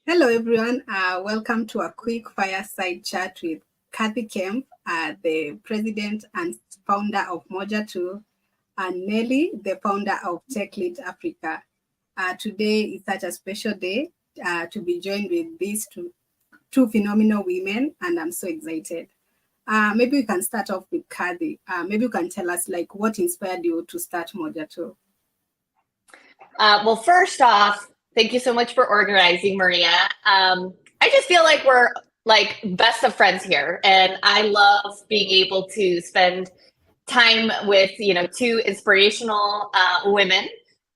Hello, everyone. Welcome to a quick fireside chat with Kathy Kempff, the president and founder of Moja Tu, and Nelly, the founder of Techlit Africa. Today is such a special day to be joined with these two phenomenal women, and I'm so excited. Maybe we can start off with Kathy. Maybe you can tell us like what inspired you to start Moja Tu. Well, first off, thank you so much for organizing, Maria. I just feel like we're like best of friends here, and I love being able to spend time with two inspirational women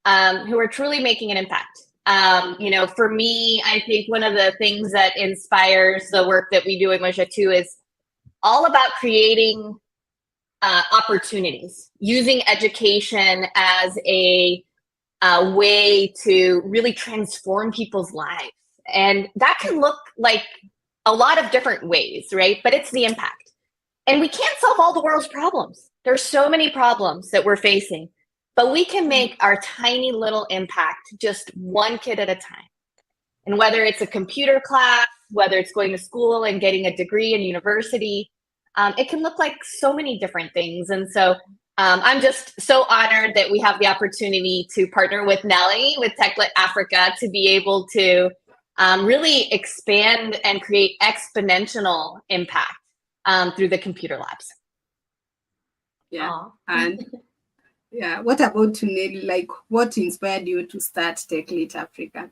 who are truly making an impact. For me, I think one of the things that inspires the work that we do at Moja Tu is all about creating opportunities, using education as a way to really transform people's lives. And that can look like a lot of different ways, right? But it's the impact. And we can't solve all the world's problems. There's so many problems that we're facing, but we can make our tiny little impact just one kid at a time. And whether it's a computer class, whether it's going to school and getting a degree in university, it can look like so many different things. And so I'm just so honored that we have the opportunity to partner with Nelly, with Techlit Africa, to be able to really expand and create exponential impact through the computer labs. Yeah. And yeah, what about you, Nelly? Like, what inspired you to start Techlit Africa?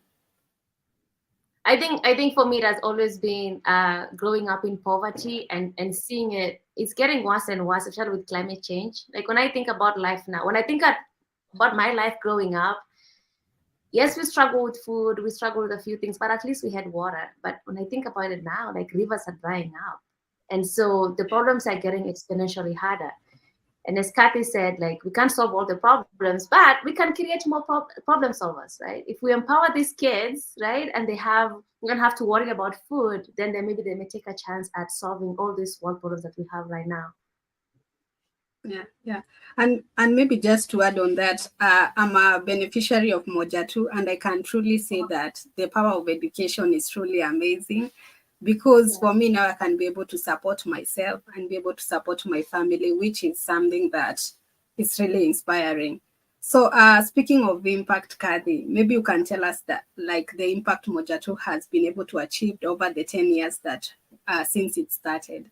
I think for me, it has always been growing up in poverty and seeing it's getting worse and worse, especially with climate change. Like when I think about life now, when I think about my life growing up, yes, we struggle with food, we struggle with a few things, but at least we had water. But when I think about it now, like rivers are drying up. And so the problems are getting exponentially harder. And as Kathy said, like we can't solve all the problems, but we can create more problem solvers, right? If we empower these kids, right, and we don't have to worry about food, then maybe they may take a chance at solving all these world problems that we have right now. Yeah. And maybe just to add on that, I'm a beneficiary of Moja Tu, and I can truly say that the power of education is truly amazing. Because for me now, I can be able to support myself and be able to support my family, which is something that is really inspiring. So speaking of impact, Kathy, maybe you can tell us that like the impact Moja Tu has been able to achieve over the 10 years that since it started.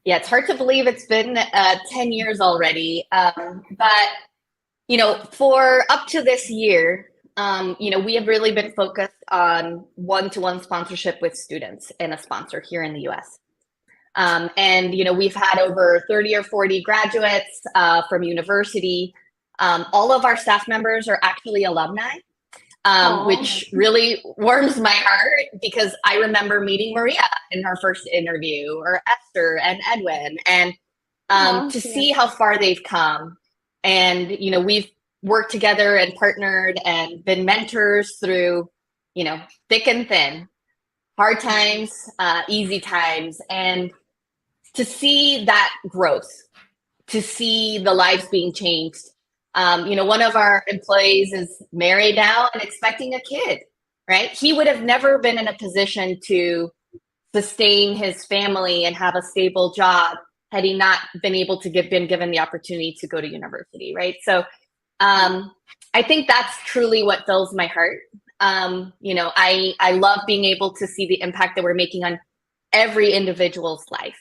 Yeah, it's hard to believe it's been 10 years already. But, for up to this year, we have really been focused on one-to-one sponsorship with students and a sponsor here in the US. And we've had over 30 or 40 graduates from university. All of our staff members are actually alumni, which really warms my heart because I remember meeting Maria in her first interview, or Esther and Edwin, and to see how far they've come. And, we've worked together and partnered and been mentors through, thick and thin, hard times, easy times. And to see that growth, to see the lives being changed. One of our employees is married now and expecting a kid, right? He would have never been in a position to sustain his family and have a stable job had he not been able to been given the opportunity to go to university, right? So I think that's truly what fills my heart. I love being able to see the impact that we're making on every individual's life.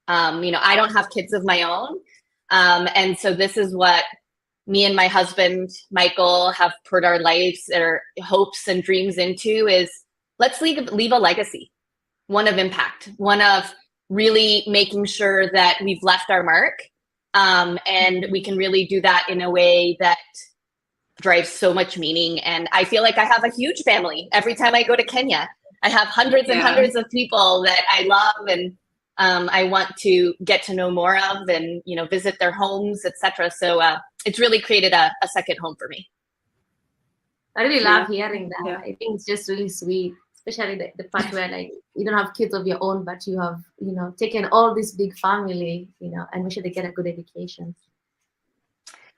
I don't have kids of my own. And so this is what me and my husband, Michael, have put our lives, our hopes and dreams into is let's leave a legacy, one of impact, one of really making sure that we've left our mark. And we can really do that in a way that drives so much meaning. And I feel like I have a huge family. Every time I go to Kenya, I have hundreds and hundreds of people that I love and I want to get to know more of and, visit their homes, etc. So it's really created a second home for me. I really love hearing that. Yeah. I think it's just really sweet, especially the part where like you don't have kids of your own, but you have, taken all this big family, and make sure they get a good education.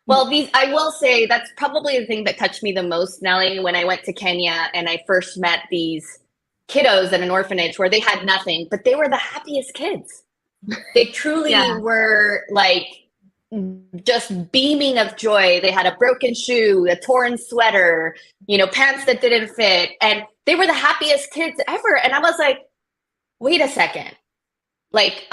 Well, I will say that's probably the thing that touched me the most, Nelly, when I went to Kenya and I first met these kiddos at an orphanage where they had nothing, but they were the happiest kids. They truly were like just beaming of joy. They had a broken shoe, a torn sweater, pants that didn't fit, and they were the happiest kids ever. And I was like, wait a second. Like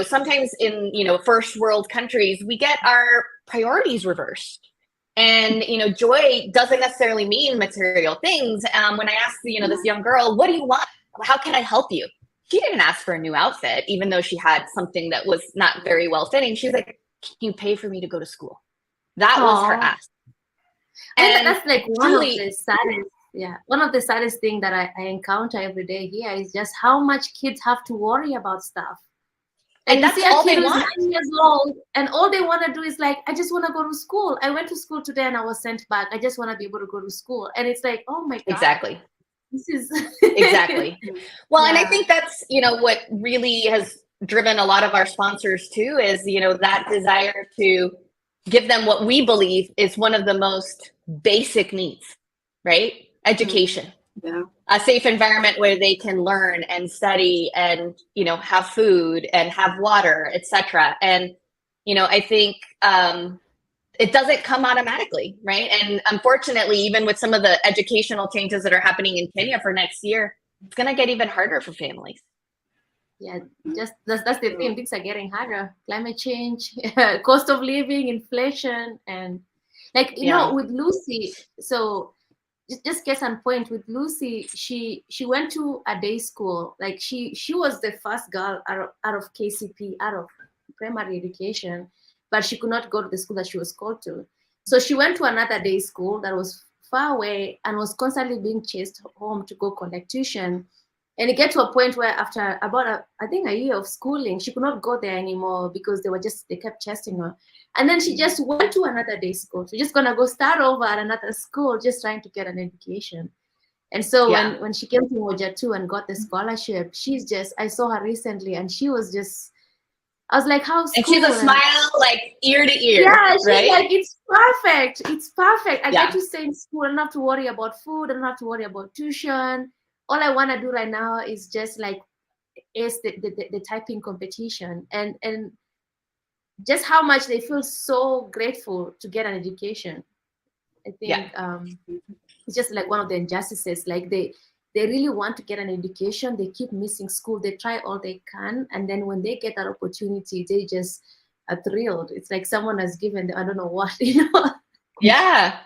sometimes in, first world countries, we get our priorities reversed. And, joy doesn't necessarily mean material things. When I asked, this young girl, what do you want? How can I help you? She didn't ask for a new outfit, even though she had something that was not very well fitting. She was like, can you pay for me to go to school? That was her ask. And that's like one of the saddest. Yeah, one of the saddest thing that I encounter every day here is just how much kids have to worry about stuff. And that's all they want. 9 years old, and all they want to do is like, I just want to go to school. I went to school today and I was sent back. I just want to be able to go to school. And it's like, oh my God. Exactly. This is exactly. Well, and I think that's, what really has driven a lot of our sponsors too, is, that desire to give them what we believe is one of the most basic needs, right? Education. Yeah. A safe environment where they can learn and study and, have food and have water, etc. And, I think it doesn't come automatically, right? And unfortunately, even with some of the educational changes that are happening in Kenya for next year, it's going to get even harder for families. Yeah, just that's the thing. Things are getting harder. Climate change, cost of living, inflation, and like with Lucy. So just case in point with Lucy, she went to a day school. Like she was the first girl out of KCP, out of primary education, but she could not go to the school that she was called to. So she went to another day school that was far away and was constantly being chased home to go collect tuition. And it get to a point where after about a year of schooling, she could not go there anymore because they kept chasing her. And then she just went to another day school. She's just gonna go start over at another school, just trying to get an education. And so when she came to Moja Tu and got the scholarship, I saw her recently and she was just, I was like, how's school? And she's a smile like ear to ear. Yeah, she's right? like, it's perfect. It's perfect. I get to stay in school. I don't have to worry about food. I don't have to worry about tuition. All I want to do right now is just like ace the typing competition and just how much they feel so grateful to get an education. I think it's just like one of the injustices. Like they really want to get an education. They keep missing school. They try all they can. And then when they get that opportunity, they just are thrilled. It's like someone has given them, I don't know what, Yeah.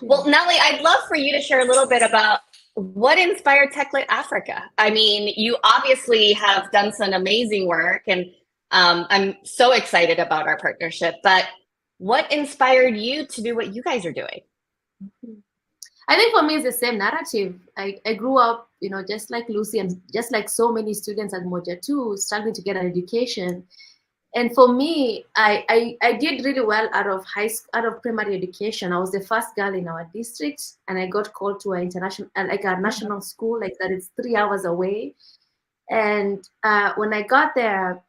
Well, Nelly, I'd love for you to share a little bit about what inspired Techlit Africa. I mean, you obviously have done some amazing work, and I'm so excited about our partnership, but what inspired you to do what you guys are doing? I think for me, it's the same narrative. I grew up, just like Lucy and just like so many students at Moja Tu, struggling to get an education. And for me, I did really well out of primary education. I was the first girl in our district, and I got called to a national school, like that it's 3 hours away. And when I got there,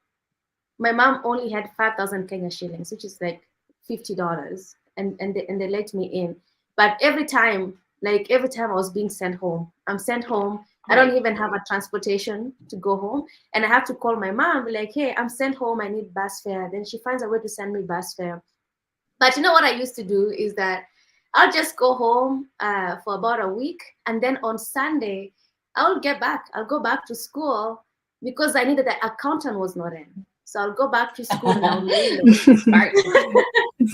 my mom only had 5,000 Kenya shillings, which is like $50, and they let me in. But every time I was being sent home, I'm sent home. I don't even have a transportation to go home. And I have to call my mom, be like, hey, I'm sent home. I need bus fare. Then she finds a way to send me bus fare. But you know what I used to do is that I'll just go home for about a week. And then on Sunday, I'll go back to school because I needed the accountant was not in. So I'll go back to school and I'll lay low.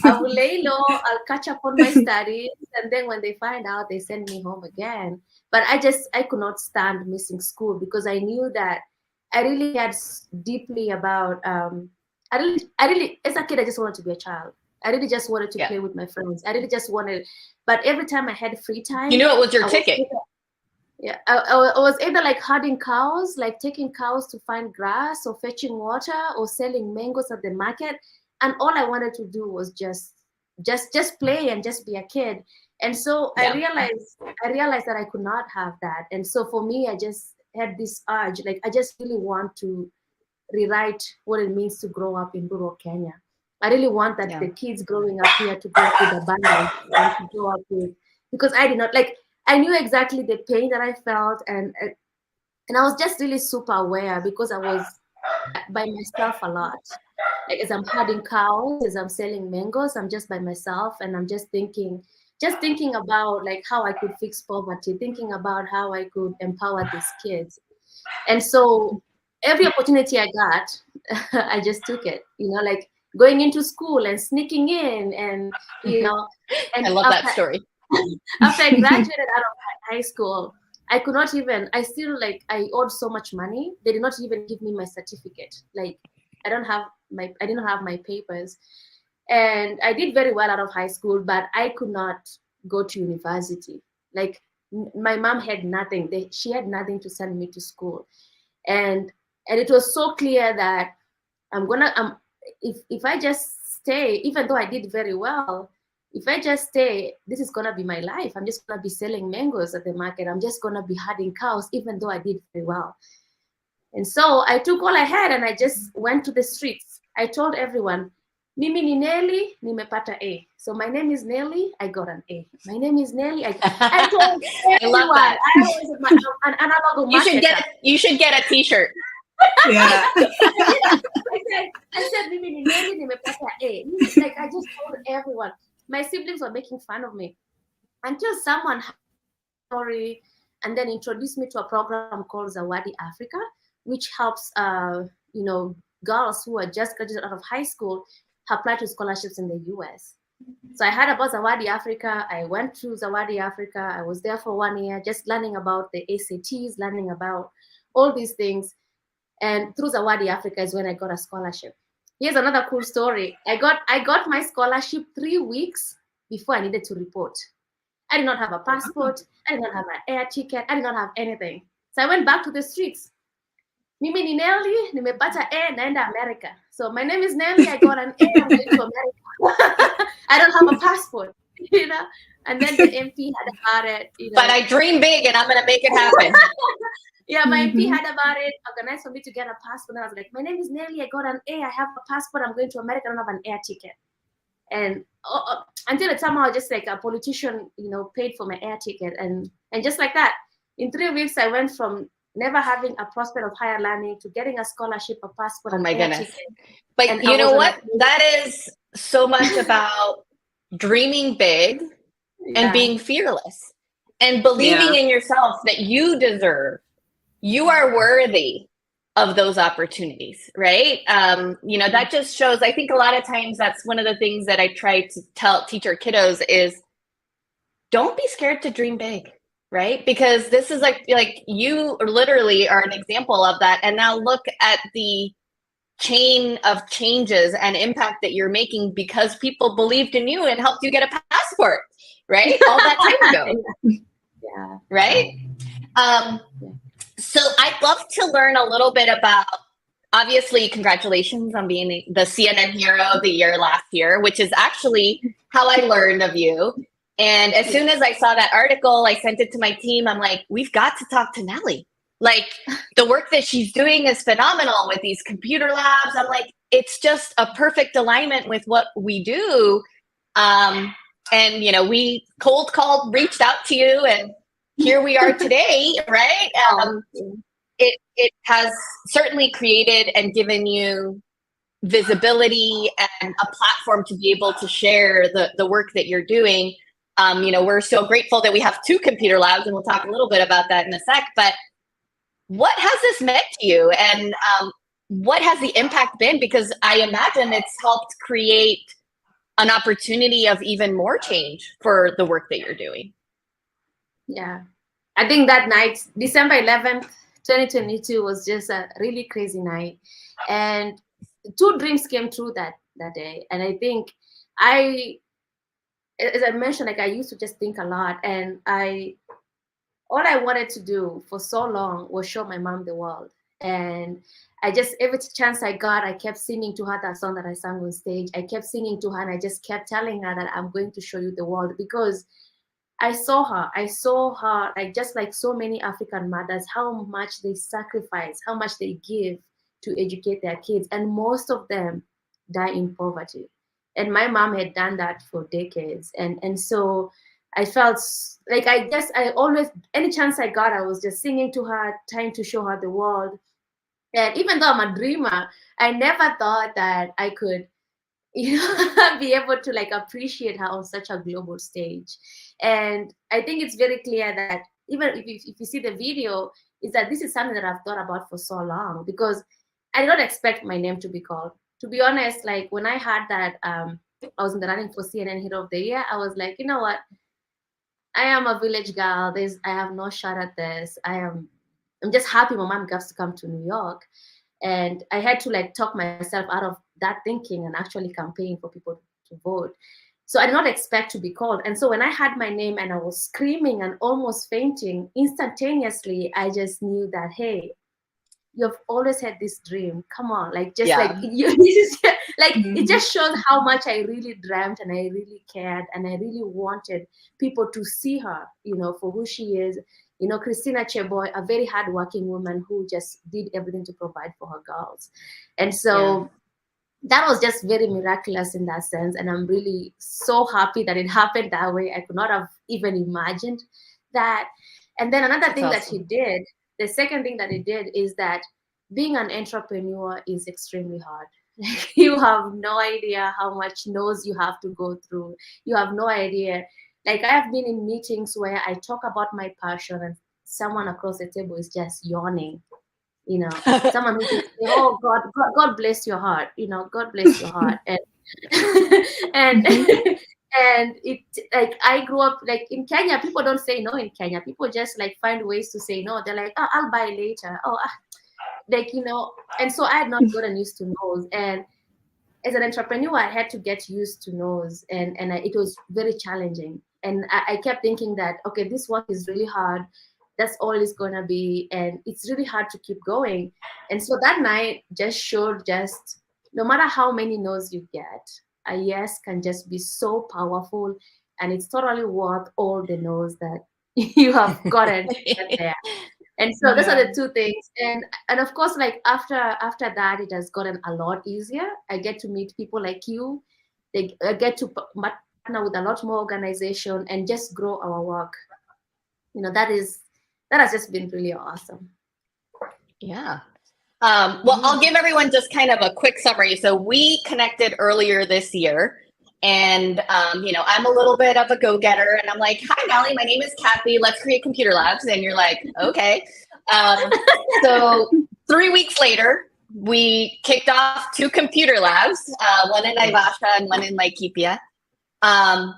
I will lay low, I'll catch up on my studies, and then when they find out, they send me home again. But I could not stand missing school because I knew that I really cared deeply about, I really, as a kid, I just wanted to be a child. I really just wanted to play with my friends. I really just wanted, but every time I had free time. You knew it was your ticket. I was either like herding cows, like taking cows to find grass or fetching water or selling mangoes at the market. And all I wanted to do was just play and just be a kid. And so I realized that I could not have that. And so for me, I just had this urge, like I just really want to rewrite what it means to grow up in rural Kenya. I really want that the kids growing up here to grow up with abundance and to grow up with, because I did not, like, I knew exactly the pain that I felt, and I was just really super aware because I was by myself a lot. Like as I'm herding cows, as I'm selling mangoes, I'm just by myself, and I'm just thinking about like how I could fix poverty, thinking about how I could empower these kids. And so every opportunity I got, I just took it, you know, like going into school and sneaking in, and, you know, and I love that story. After I graduated out of high school, I could not even, I still, like, I owed so much money. They did not even give me my certificate. Like, I didn't have my papers. And I did very well out of high school, but I could not go to university. Like, my mom had nothing. She had nothing to send me to school. And it was so clear that if I just stay, even though I did very well, if I just stay, this is gonna be my life. I'm just gonna be selling mangoes at the market. I'm just gonna be herding cows, even though I did very well. And so I took all I had and I just went to the streets. I told everyone, Mimi ni Nelly, nimepata A. So my name is Nelly, I got an A. My name is Nelly, I told everyone. I love that. I was an analog marketer. You should get a t-shirt. Yeah. I said, Mimi ni Nelly, nimepata A. Like, I just told everyone. My siblings were making fun of me until someone had a story and then introduced me to a program called Zawadi Africa, which helps you know, girls who are just graduated out of high school apply to scholarships in the US. So I heard about Zawadi Africa. I went to Zawadi Africa. I was there for 1 year, just learning about the ACTs, learning about all these things. And through Zawadi Africa is when I got a scholarship. Here's another cool story. I got my scholarship 3 weeks before I needed to report. I did not have a passport. I did not have an air ticket. I did not have anything. So I went back to the streets. Mimi ni Nelly, nimepata A, naenda America. So my name is Nelly, I got an A, I'm going to America. I don't have a passport, you know? And then the MP had about it, you know. But I dream big and I'm going to make it happen. Yeah, my MP had about it, organized for me to get a passport. And I was like, my name is Nelly, I got an A, I have a passport, I'm going to America, I don't have an air ticket. And until the somehow just like a politician, you know, paid for my air ticket. And just like that, in 3 weeks, I went from never having a prospect of higher learning to getting a scholarship, a passport. Oh my goodness. Ticket. But and you know what? That is so much about dreaming big and being fearless and believing in yourself that you deserve, you are worthy of those opportunities, right? You know, that just shows, I think a lot of times that's one of the things that I try to teach our kiddos is don't be scared to dream big. Right? Because this is like you literally are an example of that. And now look at the chain of changes and impact that you're making because people believed in you and helped you get a passport, right? All that time ago. Yeah. Right? So I'd love to learn a little bit about, obviously, congratulations on being the CNN Hero of the Year last year, which is actually how I learned of you. And as soon as I saw that article, I sent it to my team. I'm like, we've got to talk to Nelly. Like, the work that she's doing is phenomenal with these computer labs. I'm like, it's just a perfect alignment with what we do. And, you know, we cold called, reached out to you, and here we are today, right? It has certainly created and given you visibility and a platform to be able to share the work that you're doing. You know, we're so grateful that we have 2 computer labs, and we'll talk a little bit about that in a sec. But what has this meant to you, and what has the impact been? Because I imagine it's helped create an opportunity of even more change for the work that you're doing. Yeah, I think that night, December 11th, 2022, was just a really crazy night, and 2 dreams came true that day. And I think as I mentioned, like, I used to just think a lot, and all I wanted to do for so long was show my mom the world. And I just, every chance I got, I kept singing to her that song that I sang on stage. I kept singing to her, and I just kept telling her that I'm going to show you the world, because I saw her, like, just like so many African mothers, how much they sacrifice, how much they give to educate their kids. And most of them die in poverty. And my mom had done that for decades. And so I felt like I always, any chance I got, I was just singing to her, trying to show her the world. And even though I'm a dreamer, I never thought that I could, be able to like appreciate her on such a global stage. And I think it's very clear that even if you see the video, is that this is something that I've thought about for so long, because I did not expect my name to be called. To be honest, like when I heard that I was in the running for CNN Hero of the Year, I was like, you know what? I am a village girl. I have no shot at this. I'm just happy my mom gets to come to New York. And I had to like talk myself out of that thinking and actually campaign for people to vote. So I did not expect to be called. And so when I had my name and I was screaming and almost fainting, instantaneously, I just knew that, hey, you've always had this dream. Come on, like just like it just shows how much I really dreamt and I really cared and I really wanted people to see her, for who she is. Christina Cheboi, a very hardworking woman who just did everything to provide for her girls. And so that was just very miraculous in that sense. And I'm really so happy that it happened that way. I could not have even imagined that. And then another thing that he did, the second thing that he did is that being an entrepreneur is extremely hard. You have no idea how much no's you have to go through. You have no idea. Like I've been in meetings where I talk about my passion and someone across the table is just yawning. Someone who can say, "Oh God bless your heart," God bless your heart, and and it like I grew up like in Kenya. People don't say no in Kenya. People just like find ways to say no. They're like, "Oh, I'll buy later." And so I had not gotten used to no's, and as an entrepreneur, I had to get used to no's, and it was very challenging. And I kept thinking that, okay, this work is really hard. That's all it's gonna be, and it's really hard to keep going. And so that night just showed, just no matter how many no's you get, a yes can just be so powerful, and it's totally worth all the no's that you have gotten there. And so those are the two things. And of course, like after that, it has gotten a lot easier. I get to meet people like you. I get to partner with a lot more organization and just grow our work. That has just been really awesome. Yeah. Well, I'll give everyone just kind of a quick summary. So we connected earlier this year, and I'm a little bit of a go-getter, and I'm like, "Hi, Nelly, my name is Kathy. Let's create computer labs." And you're like, "Okay." So 3 weeks later, we kicked off 2 computer labs, one in Naivasha and one in Laikipia. I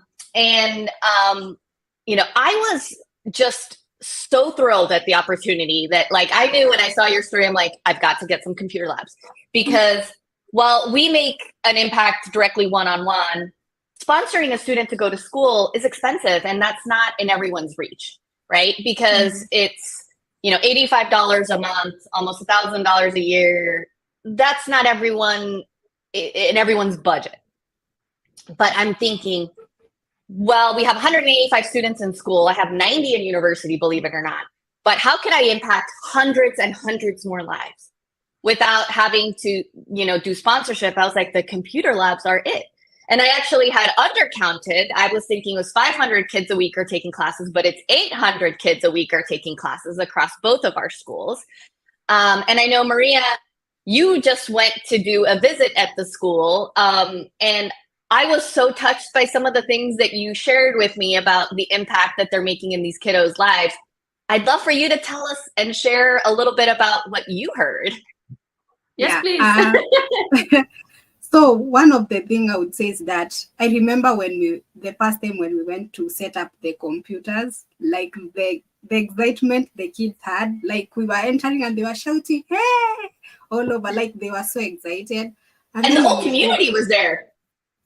was just so thrilled at the opportunity that, like, I knew when I saw your story, I'm like, I've got to get some computer labs, because while we make an impact directly one-on-one, sponsoring a student to go to school is expensive, and that's not in everyone's reach, right? Because it's, $85 a month, almost $1,000 a year. That's not everyone in everyone's budget. But I'm thinking, well, we have 185 students in school. I have 90 in university, believe it or not. But how can I impact hundreds and hundreds more lives without having to, do sponsorship? I was like, the computer labs are it. And I actually had undercounted. I was thinking it was 500 kids a week are taking classes, but it's 800 kids a week are taking classes across both of our schools. And I know, Maria, you just went to do a visit at the school. And I was so touched by some of the things that you shared with me about the impact that they're making in these kiddos' lives. I'd love for you to tell us and share a little bit about what you heard. Yes, please. So one of the things I would say is that I remember the first time when we went to set up the computers, like the excitement the kids had, like we were entering and they were shouting, "Hey!" all over, like they were so excited. And the whole community was there,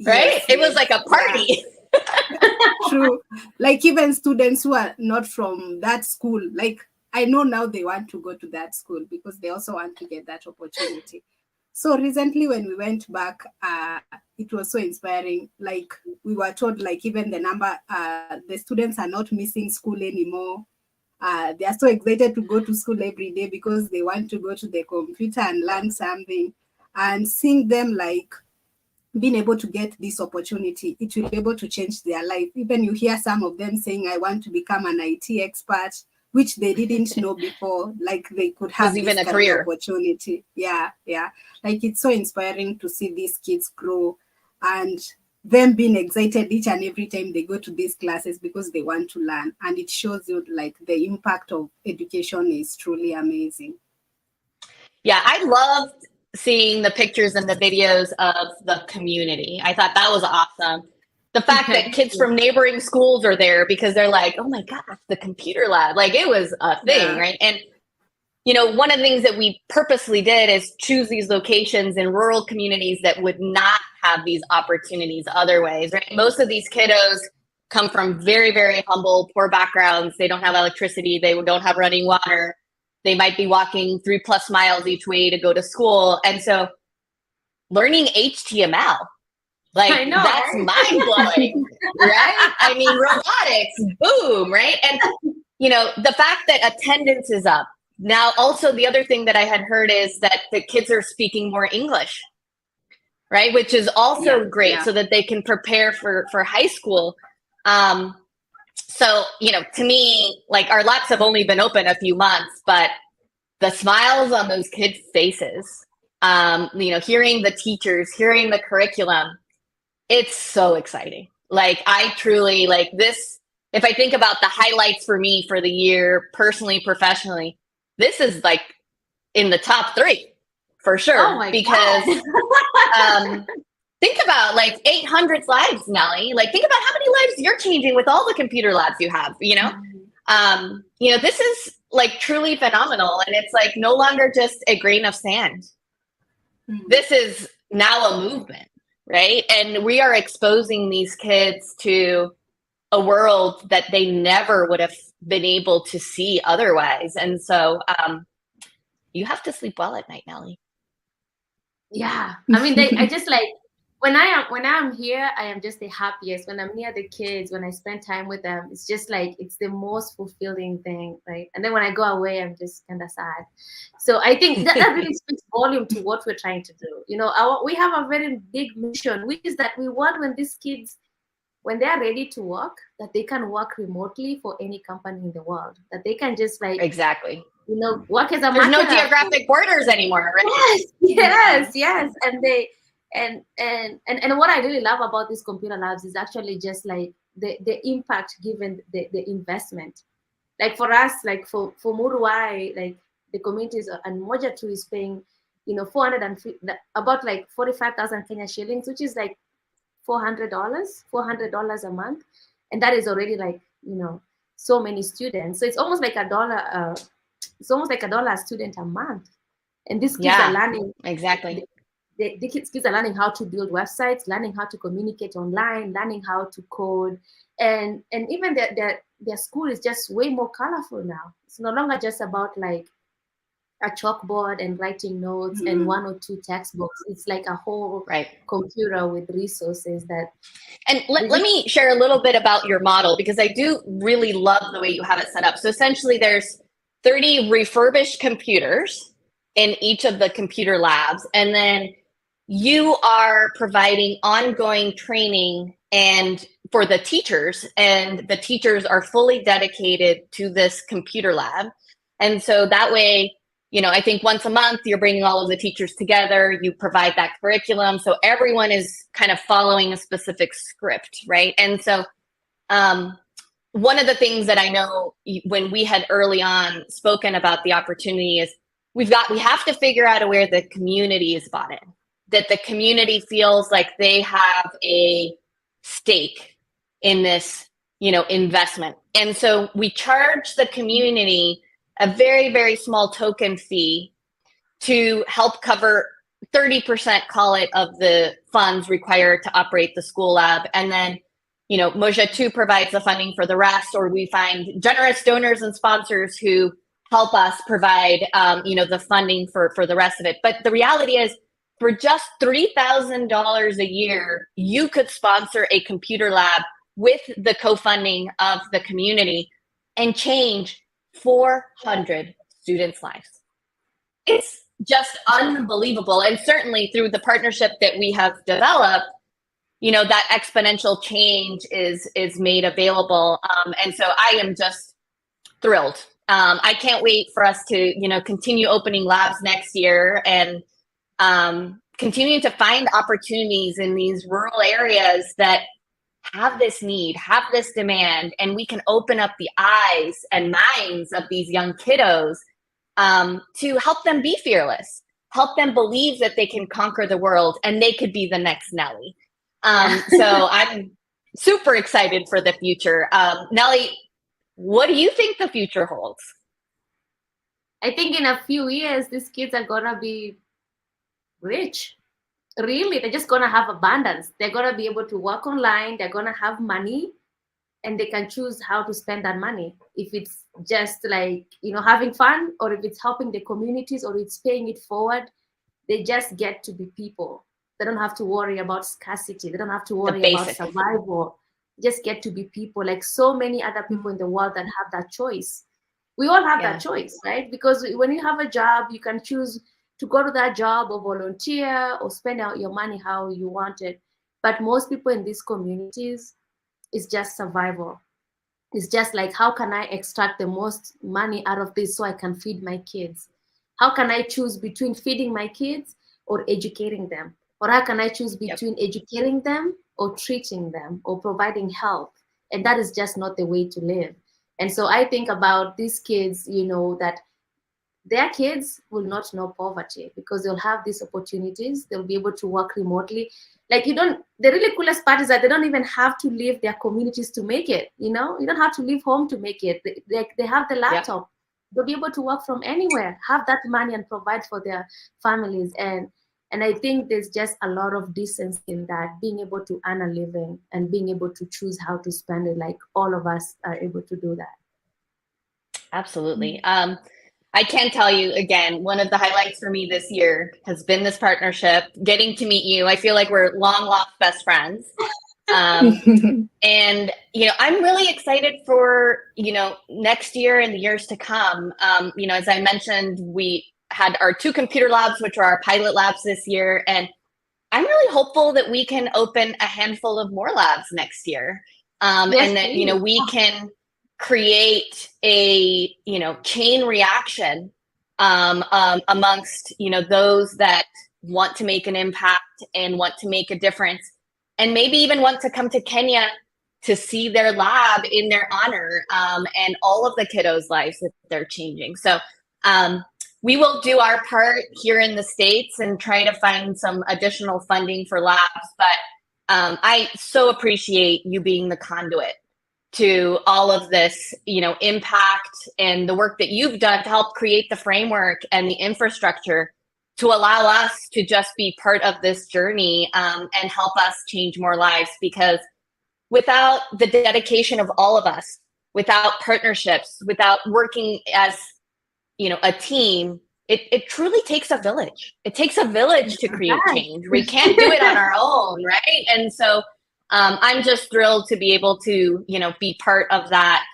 right? Yes, it was like a party. Yeah. True. Like even students who are not from that school, like I know now they want to go to that school because they also want to get that opportunity. So recently when we went back, it was so inspiring. Like we were told, like even the students are not missing school anymore. They are so excited to go to school every day because they want to go to the computer and learn something. And seeing them like being able to get this opportunity, it will be able to change their life. Even you hear some of them saying, I want to become an IT expert, which they didn't know before, like they could have even this a career career. opportunity. Yeah. Like it's so inspiring to see these kids grow and them being excited each and every time they go to these classes because they want to learn. And it shows you like the impact of education is truly amazing. Yeah, I loved seeing the pictures and the videos of the community. I thought that was awesome. The fact that kids from neighboring schools are there because they're like, oh my gosh, the computer lab. Like it was a thing, right? And, you know, one of the things that we purposely did is choose these locations in rural communities that would not have these opportunities other ways, right? Most of these kiddos come from very, very humble, poor backgrounds. They don't have electricity. They don't have running water. They might be walking 3+ miles each way to go to school. And so learning HTML, like that's mind blowing, right? I mean, robotics, boom, right? And, you know, the fact that attendance is up. Now, also the other thing that I had heard is that the kids are speaking more English, right? Which is also great so that they can prepare for high school. So, you know, to me, like our labs have only been open a few months, but the smiles on those kids' faces, you know, hearing the teachers, hearing the curriculum, it's so exciting. Like I truly like this. If I think about the highlights for me for the year, personally, professionally, this is like in the top 3 for sure. Because think about like 800 lives, Nelly. Like think about how many lives you're changing with all the computer labs you have, you know? You know, this is like truly phenomenal. And it's like no longer just a grain of sand. This is now a movement, right? And we are exposing these kids to a world that they never would have been able to see otherwise. And so you have to sleep well at night, Nelly. Yeah. I mean, I just like, when I'm here, I am just the happiest. When I'm near the kids, when I spend time with them, it's just like it's the most fulfilling thing, right? And then when I go away, I'm just kind of sad. So I think that really speaks volume to what we're trying to do. You know, we have a very big mission, which is that we want when these kids, when they are ready to work, that they can work remotely for any company in the world. That they can just like you know, work as a There's marketer. no geographic borders anymore, right? Yes. And what I really love about these computer labs is actually just like the impact given the investment. Like for us, like for Muruai, like the communities and Moja Tu is paying, you know, about like 45,000 Kenya shillings, which is like $400 a month, and that is already like, you know, so many students. So it's almost like $1. It's almost like $1 a student a month, and these kids are learning The kids are learning how to build websites, learning how to communicate online, learning how to code, and even their school is just way more colorful now. It's no longer just about like a chalkboard and writing notes and 1 or 2 textbooks. It's like a whole computer with resources that. And let me share a little bit about your model, because I do really love the way you have it set up. So essentially there's 30 refurbished computers in each of the computer labs. And then you are providing ongoing training and for the teachers, and the teachers are fully dedicated to this computer lab. And so that way, you know, I think once a month you're bringing all of the teachers together, you provide that curriculum. So everyone is kind of following a specific script, right? And so one of the things that I know when we had early on spoken about the opportunity is we have to figure out where the community is bought in, that the community feels like they have a stake in this, you know, investment. And so we charge the community a very, very small token fee to help cover 30%, call it, of the funds required to operate the school lab. And then, you know, Moja Tu provides the funding for the rest, or we find generous donors and sponsors who help us provide, you know, the funding for the rest of it. But the reality is, for just $3,000 a year, you could sponsor a computer lab with the co-funding of the community and change 400 students' lives. It's just unbelievable. And certainly through the partnership that we have developed, that exponential change is made available. And so I am just thrilled. I can't wait for us to, continue opening labs next year and continue to find opportunities in these rural areas that have this need, have this demand, and we can open up the eyes and minds of these young kiddos to help them be fearless, help them believe that they can conquer the world and they could be the next Nelly. So I'm super excited for the future. Nelly, what do you think the future holds? I think in a few years, these kids are gonna be rich. Really, they're just gonna have abundance. They're gonna be able to work online. They're gonna have money, and they can choose how to spend that money. If it's just like, having fun, or if it's helping the communities, or it's paying it forward, they just get to be people. They don't have to worry about scarcity. They don't have to worry about survival. They just get to be people, like so many other people in the world that have that choice. We all have that choice, right? Because when you have a job, you can choose to go to that job or volunteer or spend out your money how you want it. But most people in these communities, it's just survival. It's just like, how can I extract the most money out of this so I can feed my kids? How can I choose between feeding my kids or educating them? Or how can I choose between educating them or treating them or providing health? And that is just not the way to live. And so I think about these kids, that their kids will not know poverty because they'll have these opportunities. They'll be able to work remotely. Like the really coolest part is that they don't even have to leave their communities to make it. You don't have to leave home to make it. They have the laptop. They'll be able to work from anywhere, have that money and provide for their families. And I think there's just a lot of decency in that, being able to earn a living and being able to choose how to spend it, like all of us are able to do that. Absolutely. I can tell you again, one of the highlights for me this year has been this partnership, getting to meet you. I feel like we're long lost best friends. And, I'm really excited for, next year and the years to come. As I mentioned, we had our 2 computer labs, which are our pilot labs this year. And I'm really hopeful that we can open a handful of more labs next year. And that, we can create a, chain reaction amongst, those that want to make an impact and want to make a difference, and maybe even want to come to Kenya to see their lab in their honor, and all of the kiddos' lives that they're changing. So we will do our part here in the States and try to find some additional funding for labs. But I so appreciate you being the conduit to all of this, impact and the work that you've done to help create the framework and the infrastructure to allow us to just be part of this journey, and help us change more lives. Because without the dedication of all of us, without partnerships, without working as, a team, it truly takes a village. It takes a village to create change. We can't do it on our own, right? And so I'm just thrilled to be able to, be part of that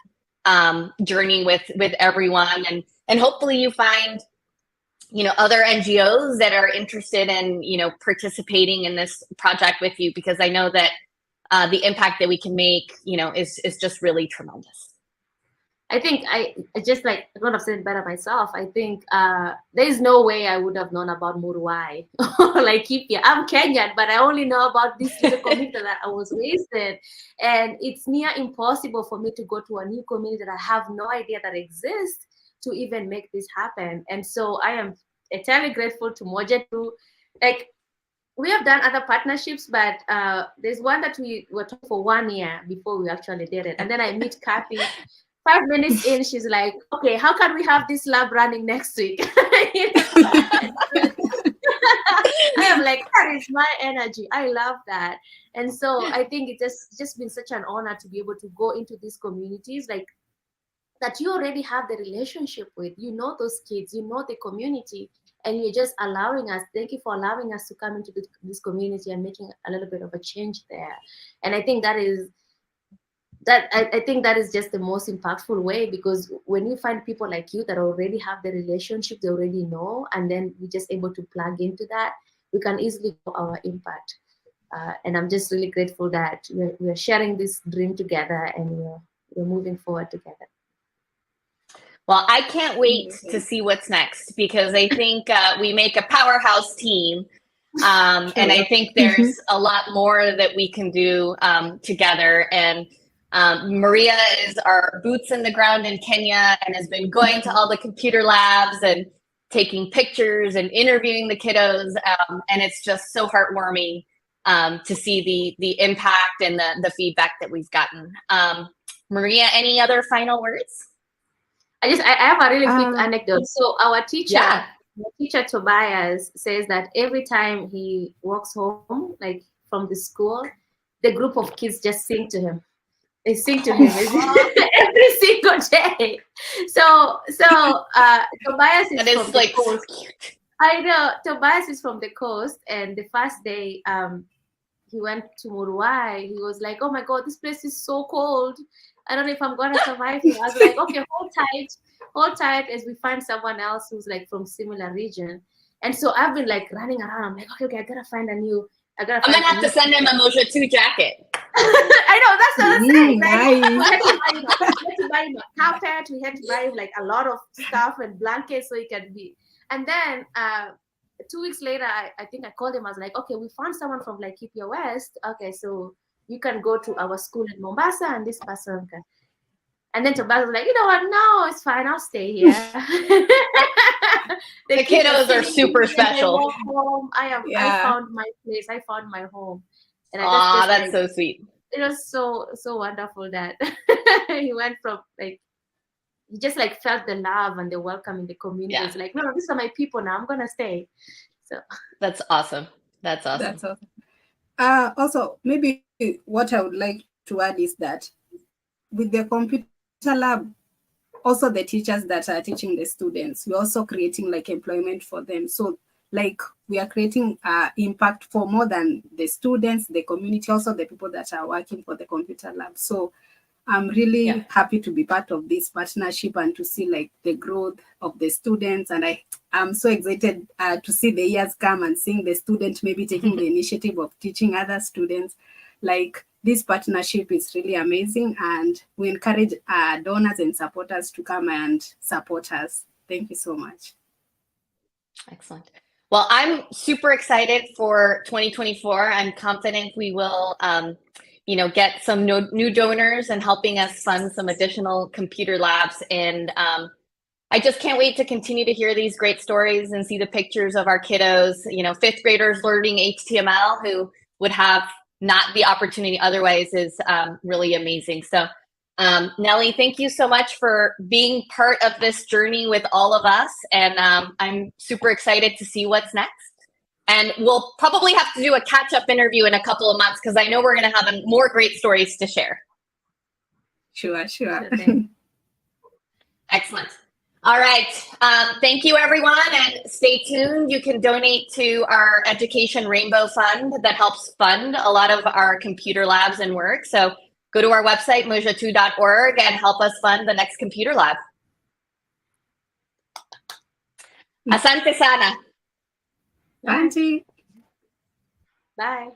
journey with everyone, and hopefully you find, other NGOs that are interested in, participating in this project with you, because I know that the impact that we can make, is just really tremendous. I think I could have said it better myself. I think there's no way I would have known about Muruai or Laikipia. I'm Kenyan, but I only know about this little community that I was raised in. And it's near impossible for me to go to a new community that I have no idea that exists to even make this happen. And so I am eternally grateful to Moja Tu. We have done other partnerships, but there's one that we were talking for 1 year before we actually did it. And then I meet Kathy. 5 minutes in, she's like, okay, how can we have this lab running next week? I am like, that is my energy. I love that. And so I think it's just been such an honor to be able to go into these communities that you already have the relationship with, those kids, the community, and you're just allowing us. Thank you for allowing us to come into this community and making a little bit of a change there. And I think that is I think that is just the most impactful way, because when you find people like you that already have the relationship, they already know, and then we're just able to plug into that, we can easily grow our impact. And I'm just really grateful that we're sharing this dream together, and we're moving forward together. Well, I can't wait to see what's next, because I think we make a powerhouse team. And I think there's a lot more that we can do together. And Maria is our boots in the ground in Kenya and has been going to all the computer labs and taking pictures and interviewing the kiddos. And it's just so heartwarming to see the impact and the feedback that we've gotten. Maria, any other final words? I have a really quick anecdote. So our teacher, Yeah. teacher Tobias, says that every time he walks home, like from the school, the group of kids just sing to him. They sing to him every single day. So Tobias is from the coast. I know Tobias is from the coast, and the first day he went to Muruai, he was like, "Oh my God, this place is so cold. I don't know if I'm gonna survive here." I was like, "Okay, hold tight as we find someone else who's like from similar region." And so I've been like running around. I'm like, okay, I gotta find a new. I'm gonna have to send him a Moja Tu jacket. I know, that's what I'm saying. Nice. We had to buy him a carpet. We had to buy him like a lot of stuff and blankets so he can be. And then 2 weeks later, I think I called him. I was like, okay, we found someone from like Laikipia West. Okay, so you can go to our school in Mombasa, and this person can. And then Tobias was like, you know what? No, it's fine. I'll stay here. The kiddos are super special. I found my place. I found my home. And that's so sweet. It was so wonderful that he went from like, he just like felt the love and the welcome in the community. It's like, no, these are my people now. I'm gonna stay. So that's awesome. That's awesome. That's awesome. Also, maybe what I would like to add is that with the computer lab, also the teachers that are teaching the students, we're also creating like employment for them. So like we are creating impact for more than the students, the community, also the people that are working for the computer lab. So I'm really happy to be part of this partnership and to see like the growth of the students. And I'm so excited to see the years come and seeing the student maybe taking the initiative of teaching other students. Like this partnership is really amazing, and we encourage donors and supporters to come and support us. Thank you so much. Excellent. Well, I'm super excited for 2024. I'm confident we will get some new donors and helping us fund some additional computer labs. And I just can't wait to continue to hear these great stories and see the pictures of our kiddos, fifth graders learning HTML who would have not the opportunity otherwise is really amazing. So Nelly, thank you so much for being part of this journey with all of us. And I'm super excited to see what's next. And we'll probably have to do a catch-up interview in a couple of months, because I know we're going to have more great stories to share. Sure. Excellent. All right. Thank you, everyone. And stay tuned. You can donate to our Education Rainbow Fund that helps fund a lot of our computer labs and work. So go to our website, mojatu.org, and help us fund the next computer lab. Asante sana. Auntie. Bye.